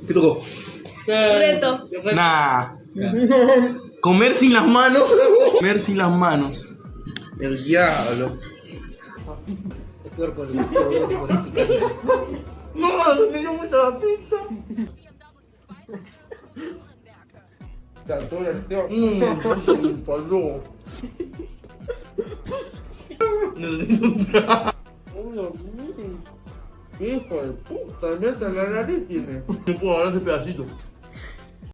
¿Qué tocó? Reto. Nah. Comer sin las manos. Comer sin las manos. El diablo. Es peor por el purificante. No, me dio mucha pista. Saltó la acción. Palo. Hijo de puta, mierda, la nariz tiene. No puedo agarrar ese pedacito.